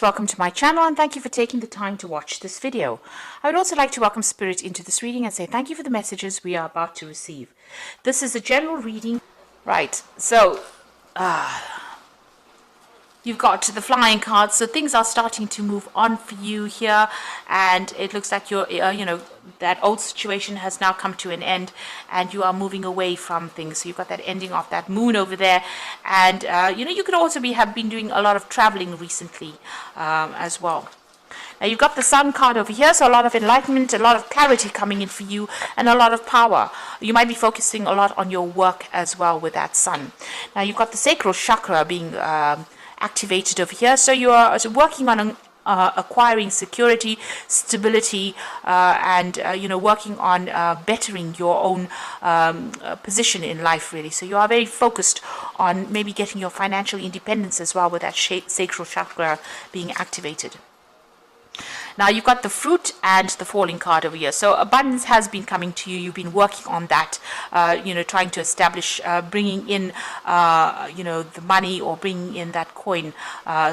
Welcome to my channel and thank you for taking the time to watch this video. I would also like to welcome Spirit into this reading and say thank you for the messages we are about to receive. This is a general reading. Right, so you've got the flying cards, so things are starting to move on for you here, and it looks like you're, that old situation has now come to an end, and you are moving away from things. So you've got that ending of that moon over there, and you could also have been doing a lot of traveling recently as well. Now you've got the Sun card over here, so a lot of enlightenment, a lot of clarity coming in for you, and a lot of power. You might be focusing a lot on your work as well with that Sun. Now you've got the sacral chakra being activated over here, so you are working on acquiring security, stability, and working on bettering your own position in life, really. So you are very focused on maybe getting your financial independence as well with that sacral chakra being activated. Now you've got the Fruit and the Falling card over here. So abundance has been coming to you. You've been working on that, trying to establish, bringing in, the money or bringing in that coin.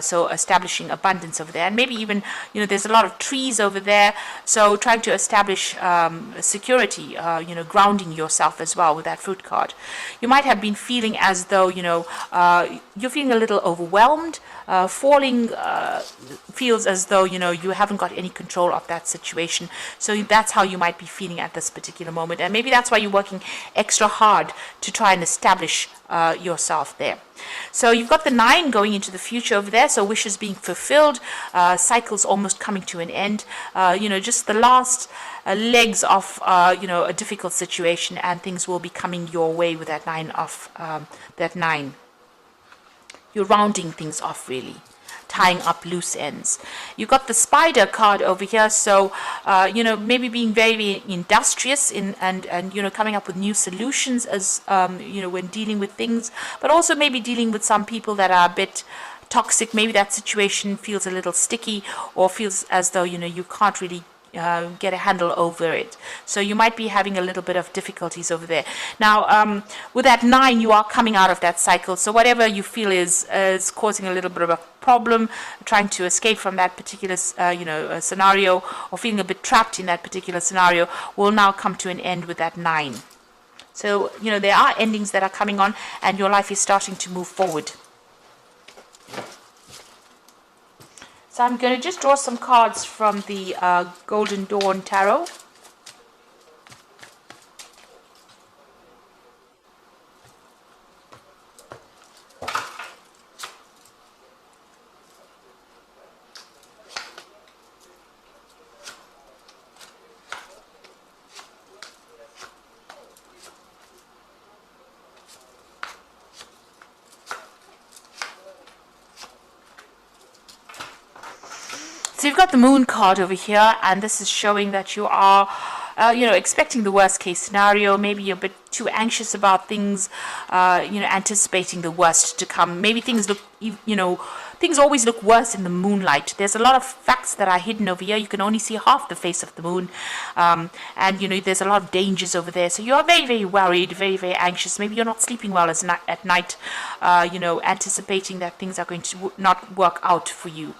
So establishing abundance over there. And maybe even, there's a lot of trees over there. So trying to establish security, grounding yourself as well with that Fruit card. You might have been feeling as though, you're feeling a little overwhelmed. Falling feels as though, you haven't got any control of that situation. So that's how you might be feeling at this particular moment. And maybe that's why you're working extra hard to try and establish yourself there. So you've got the 9 going into the future over there. So wishes being fulfilled, cycles almost coming to an end. Just the last legs of, a difficult situation, and things will be coming your way with that 9. You're rounding things off, really, tying up loose ends. You've got the Spider card over here, so maybe being very industrious and coming up with new solutions as when dealing with things, but also maybe dealing with some people that are a bit toxic. Maybe that situation feels a little sticky, or feels as though you can't really get a handle over it. So you might be having a little bit of difficulties over there. Now, with that 9, you are coming out of that cycle. So whatever you feel is causing a little bit of a problem, trying to escape from that particular, scenario, or feeling a bit trapped in that particular scenario, will now come to an end with that 9. So, there are endings that are coming on, and your life is starting to move forward. So I'm going to just draw some cards from the Golden Dawn Tarot. So you've got the Moon card over here, and this is showing that you are, expecting the worst case scenario. Maybe you're a bit too anxious about things, anticipating the worst to come. Maybe things look, things always look worse in the moonlight. There's a lot of facts that are hidden over here. You can only see half the face of the moon, and there's a lot of dangers over there. So you're very, very worried, very, very anxious. Maybe you're not sleeping well at night, anticipating that things are going to not work out for you.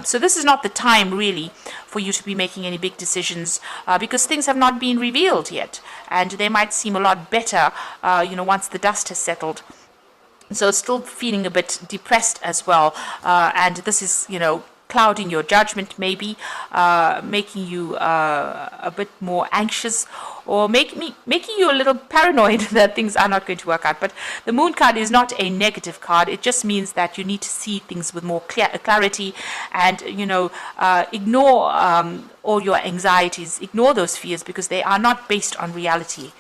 So this is not the time really for you to be making any big decisions, because things have not been revealed yet, and they might seem a lot better, once the dust has settled. So still feeling a bit depressed as well, and this is, clouding your judgment, maybe making you a bit more anxious, or making you a little paranoid that things are not going to work out. But the Moon card is not a negative card. It just means that you need to see things with more clarity, and ignore all your anxieties, ignore those fears, because they are not based on reality.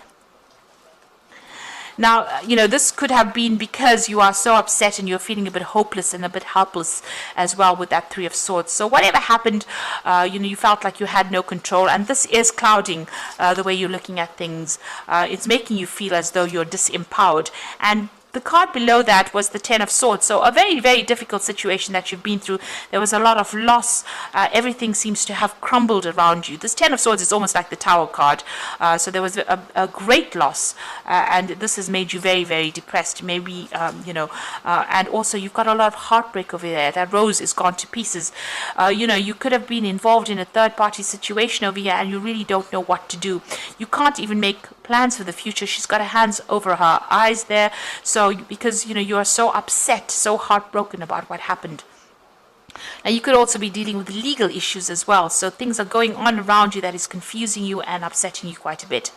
Now, this could have been because you are so upset and you're feeling a bit hopeless and a bit helpless as well with that 3 of Swords. So whatever happened, you felt like you had no control, and this is clouding the way you're looking at things. It's making you feel as though you're disempowered. And the card below that was the Ten of Swords. So a very, very difficult situation that you've been through. There was a lot of loss. Everything seems to have crumbled around you. This Ten of Swords is almost like the Tower card. So there was a great loss. And this has made you very, very depressed. Maybe, and also you've got a lot of heartbreak over there. That rose is gone to pieces. You could have been involved in a third-party situation over here and you really don't know what to do. You can't even make plans for the future. She's got her hands over her eyes there. So because you are so upset, so heartbroken about what happened. And you could also be dealing with legal issues as well. So things are going on around you that is confusing you and upsetting you quite a bit.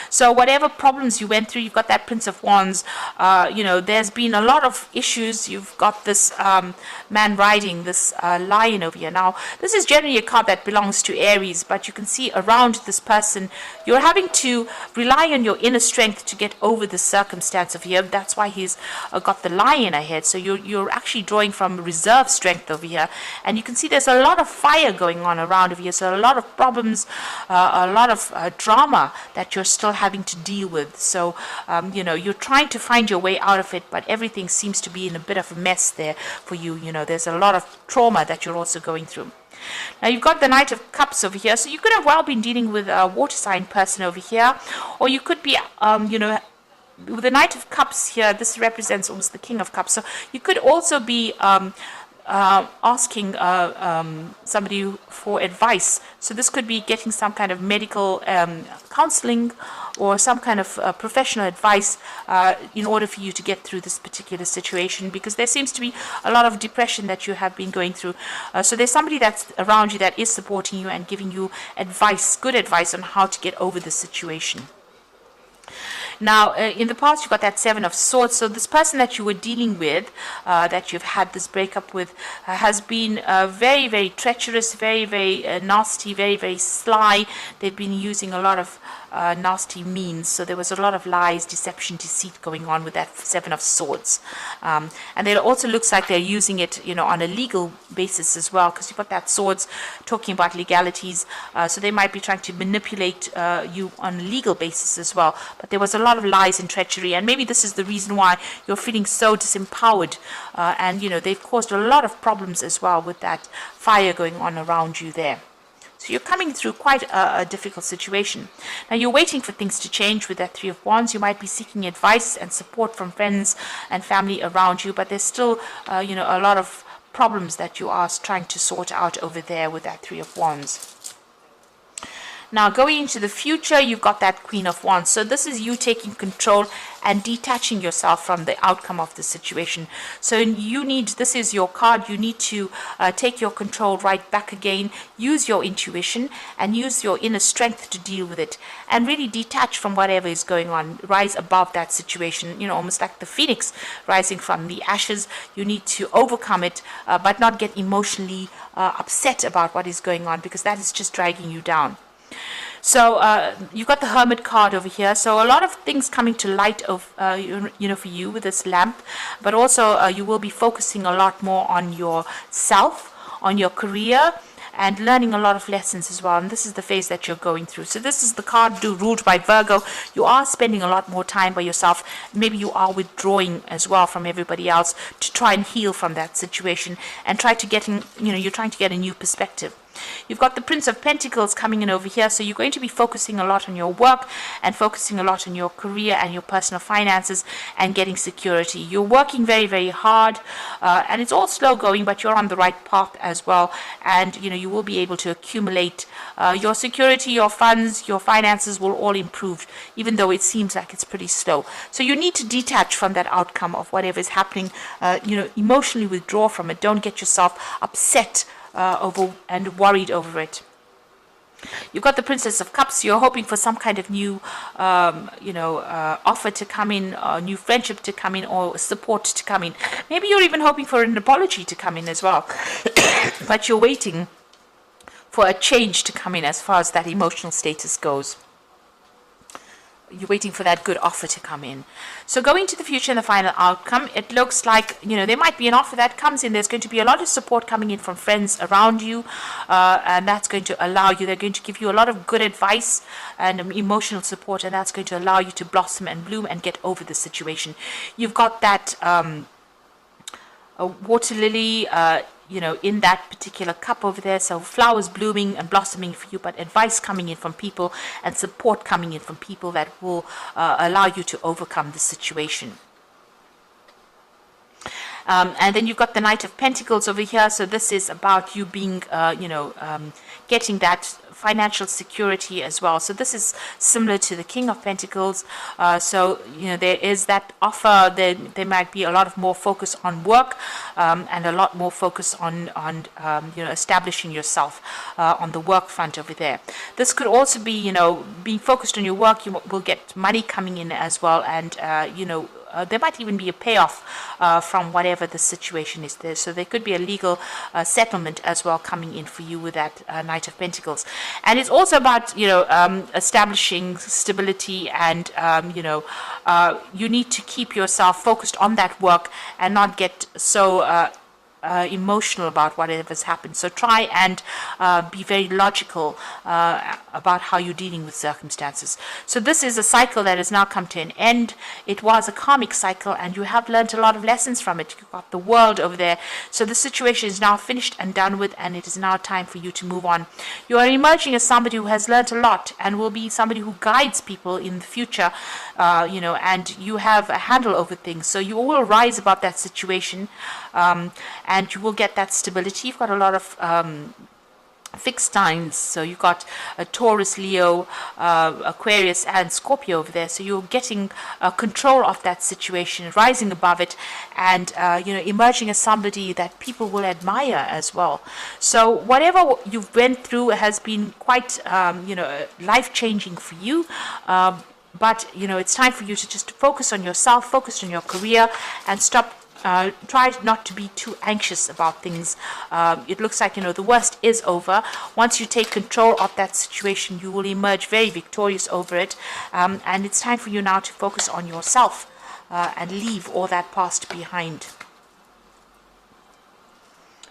So whatever problems you went through, you've got that Prince of Wands. There's been a lot of issues. You've got this man riding this lion over here. Now, this is generally a card that belongs to Aries, but you can see around this person, you're having to rely on your inner strength to get over the circumstance of here. That's why he's got the lion ahead. So you're actually drawing from reserve strength over here. And you can see there's a lot of fire going on around over here. So a lot of problems, a lot of drama that you're still having to deal with. So, you're trying to find your way out of it, but everything seems to be in a bit of a mess there for you. There's a lot of trauma that you're also going through. Now you've got the Knight of Cups over here. So you could have well been dealing with a water sign person over here. Or you could be, with the Knight of Cups here, this represents almost the King of Cups. So you could also be asking somebody for advice. So this could be getting some kind of medical counseling or some kind of professional advice in order for you to get through this particular situation, because there seems to be a lot of depression that you have been going through. So there's somebody that's around you that is supporting you and giving you advice, good advice on how to get over the situation. Now, in the past, you've got that Seven of Swords. So this person that you were dealing with, that you've had this breakup with, has been very, very treacherous, very, very nasty, very, very sly. They've been using a lot of nasty means. So there was a lot of lies, deception, deceit going on with that Seven of Swords. And it also looks like they're using it, on a legal basis as well, because you've got that Swords talking about legalities. So they might be trying to manipulate you on a legal basis as well. But there was a lot of lies and treachery, and maybe this is the reason why you're feeling so disempowered. And they've caused a lot of problems as well with that fire going on around you there. So you're coming through quite a difficult situation. Now you're waiting for things to change with that Three of Wands. You might be seeking advice and support from friends and family around you, but there's still, a lot of problems that you are trying to sort out over there with that Three of Wands. Now, going into the future, you've got that Queen of Wands. So this is you taking control and detaching yourself from the outcome of the situation. So this is your card. You need to take your control right back again, use your intuition and use your inner strength to deal with it, and really detach from whatever is going on. Rise above that situation, almost like the phoenix rising from the ashes. You need to overcome it, but not get emotionally upset about what is going on, because that is just dragging you down. So you've got the Hermit card over here. So a lot of things coming to light of for you with this lamp, but also you will be focusing a lot more on yourself, on your career, and learning a lot of lessons as well. And this is the phase that you're going through. So this is the card ruled by Virgo. You are spending a lot more time by yourself. Maybe you are withdrawing as well from everybody else to try and heal from that situation and try to get you're trying to get a new perspective. You've got the Prince of Pentacles coming in over here, so you're going to be focusing a lot on your work and focusing a lot on your career and your personal finances and getting security. You're working very, very hard, and it's all slow going, but you're on the right path as well. And you will be able to accumulate your security, your funds, your finances will all improve, even though it seems like it's pretty slow. So you need to detach from that outcome of whatever is happening. Emotionally withdraw from it. Don't get yourself upset over and worried over it. You've got the Princess of Cups. You're hoping for some kind of new, offer to come in, new friendship to come in, or support to come in. Maybe you're even hoping for an apology to come in as well. But you're waiting for a change to come in as far as that emotional status goes. you're waiting for that good offer to come in. So going to the future and the final outcome, it looks like, there might be an offer that comes in. There's going to be a lot of support coming in from friends around you, and that's going to allow you, they're going to give you a lot of good advice and emotional support, and that's going to allow you to blossom and bloom and get over the situation. You've got that a water lily, in that particular cup over there. So flowers blooming and blossoming for you, but advice coming in from people and support coming in from people that will allow you to overcome the situation. And then you've got the Knight of Pentacles over here. So this is about you being, getting that financial security as well. So this is similar to the King of Pentacles. So, there is that offer. There might be a lot of more focus on work and a lot more focus on establishing yourself on the work front over there. This could also be, being focused on your work. You will get money coming in as well, and, there might even be a payoff from whatever the situation is there. So there could be a legal settlement as well coming in for you with that Knight of Pentacles. And it's also about, establishing stability, and, you need to keep yourself focused on that work and not get so emotional about whatever's happened. So try and be very logical about how you're dealing with circumstances. So this is a cycle that has now come to an end. It was a karmic cycle, and you have learned a lot of lessons from it. You've got the world over there. So the situation is now finished and done with, and it is now time for you to move on. You are emerging as somebody who has learned a lot and will be somebody who guides people in the future, and you have a handle over things. So you will rise above that situation, and you will get that stability. You've got a lot of fixed signs. So you've got a Taurus, Leo, Aquarius, and Scorpio over there. So you're getting control of that situation, rising above it, and emerging as somebody that people will admire as well. So whatever you've went through has been quite life-changing for you. But it's time for you to just focus on yourself, focus on your career, and stop. Try not to be too anxious about things. It looks like, the worst is over. Once you take control of that situation, you will emerge very victorious over it. And it's time for you now to focus on yourself and leave all that past behind.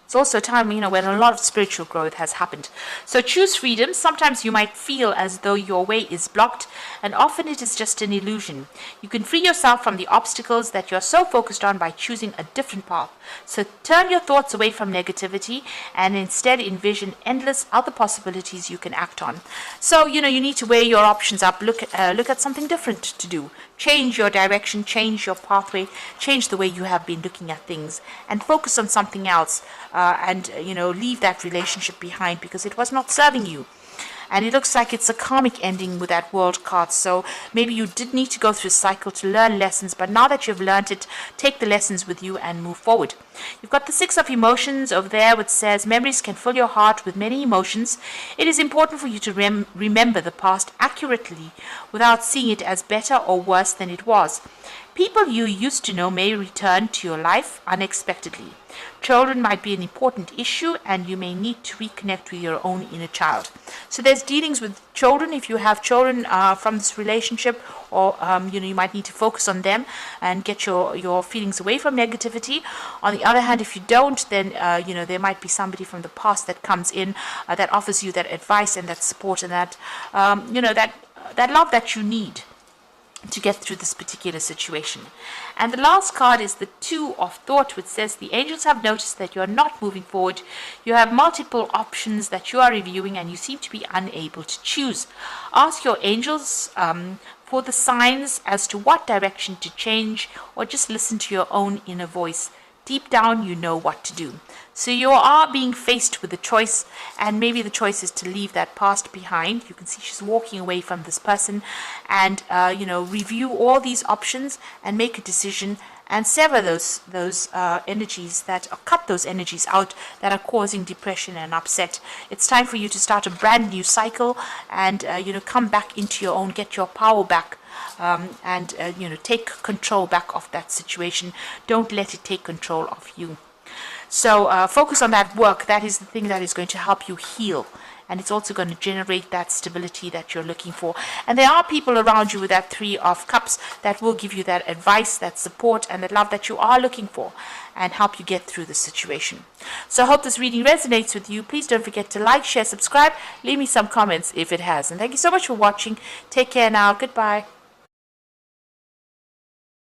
It's also time, when a lot of spiritual growth has happened. So choose freedom. Sometimes you might feel as though your way is blocked, and often it is just an illusion. You can free yourself from the obstacles that you're so focused on by choosing a different path. So turn your thoughts away from negativity and instead envision endless other possibilities you can act on. So, you need to weigh your options up. Look at something different to do. Change your direction, change your pathway, change the way you have been looking at things, and focus on something else. And leave that relationship behind because it was not serving you. And it looks like it's a karmic ending with that world card. So maybe you did need to go through a cycle to learn lessons, but now that you've learned it, take the lessons with you and move forward. You've got the Six of Emotions over there, which says memories can fill your heart with many emotions. It is important for you to remember the past accurately without seeing it as better or worse than it was. People you used to know may return to your life unexpectedly. Children might be an important issue, and you may need to reconnect with your own inner child. So there's dealings with children. If you have children from this relationship, or you might need to focus on them and get your feelings away from negativity. On the other hand, if you don't, then there might be somebody from the past that comes in that offers you that advice and that support and that that love that you need to get through this particular situation. And the last card is the Two of Thought, which says the angels have noticed that you are not moving forward. You have multiple options that you are reviewing, and you seem to be unable to choose. Ask your angels for the signs as to what direction to change, or just listen to your own inner voice. Deep down, you know what to do. So you are being faced with a choice, and maybe the choice is to leave that past behind. You can see she's walking away from this person, and review all these options and make a decision and sever those energies cut those energies out that are causing depression and upset. It's time for you to start a brand new cycle and come back into your own, get your power back. And take control back of that situation. Don't let it take control of you. So focus on that work. That is the thing that is going to help you heal and it's also going to generate that stability that you're looking for. And there are people around you with that Three of Cups that will give you that advice, that support, and that love that you are looking for, and help you get through the situation. So I hope this reading resonates with you. Please don't forget to like, share, subscribe, leave me some comments if it has. And thank you so much for watching. Take care now. Goodbye.